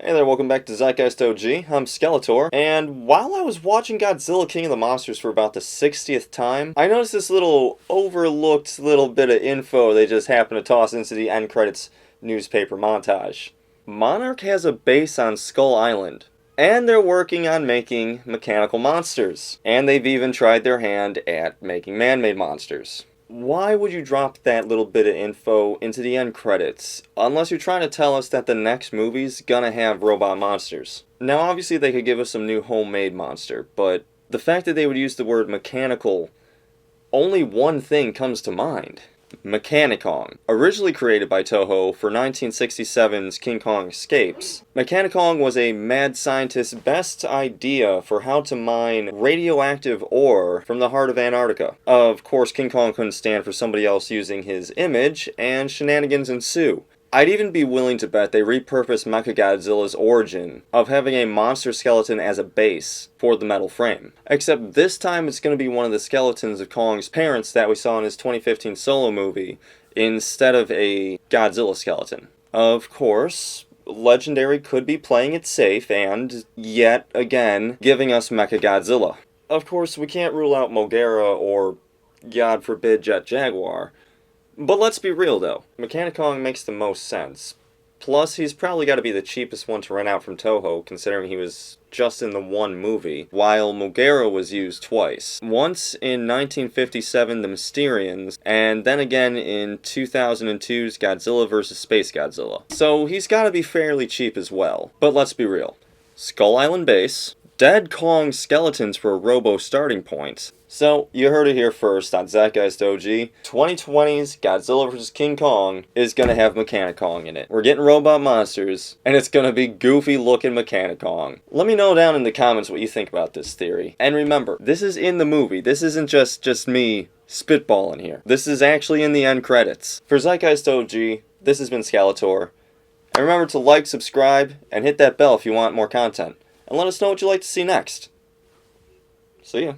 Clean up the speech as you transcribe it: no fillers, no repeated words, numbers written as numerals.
Hey there, welcome back to ZeitgeistOG. I'm Skeletor, and while I was watching Godzilla King of the Monsters for about the 60th time, I noticed this little overlooked little bit of info they just happened to toss into the end credits newspaper montage. Monarch has a base on Skull Island, and they're working on making mechanical monsters, and they've even tried their hand at making man-made monsters. Why would you drop that little bit of info into the end credits, unless you're trying to tell us that the next movie's gonna have robot monsters? Now obviously they could give us some new homemade monster, but the fact that they would use the word mechanical, only one thing comes to mind. Mechani-Kong. Originally created by Toho for 1967's King Kong Escapes, Mechani-Kong was a mad scientist's best idea for how to mine radioactive ore from the heart of Antarctica. Of course, King Kong couldn't stand for somebody else using his image, and shenanigans ensue. I'd even be willing to bet they repurposed Mechagodzilla's origin of having a monster skeleton as a base for the metal frame. Except this time it's going to be one of the skeletons of Kong's parents that we saw in his 2015 solo movie, instead of a Godzilla skeleton. Of course, Legendary could be playing it safe and, yet again, giving us Mechagodzilla. Of course, we can't rule out Mogera or, God forbid, Jet Jaguar. But let's be real though, Mechani-Kong makes the most sense. Plus, he's probably got to be the cheapest one to rent out from Toho, considering he was just in the one movie, while Mogera was used twice. Once in 1957's The Mysterians, and then again in 2002's Godzilla vs. Space Godzilla. So he's got to be fairly cheap as well. But let's be real. Skull Island base, dead Kong skeletons for a robo starting point. So, you heard it here first on ZeitgeistOG. 2020's Godzilla vs. King Kong is gonna have Mechani-Kong in it. We're getting robot monsters, and it's gonna be goofy looking Mechani-Kong. Let me know down in the comments what you think about this theory. And remember, this is in the movie. This isn't just me spitballing here. This is actually in the end credits. For ZeitgeistOG, this has been Skeletor. And remember to like, subscribe, and hit that bell if you want more content. And let us know what you'd like to see next. See ya.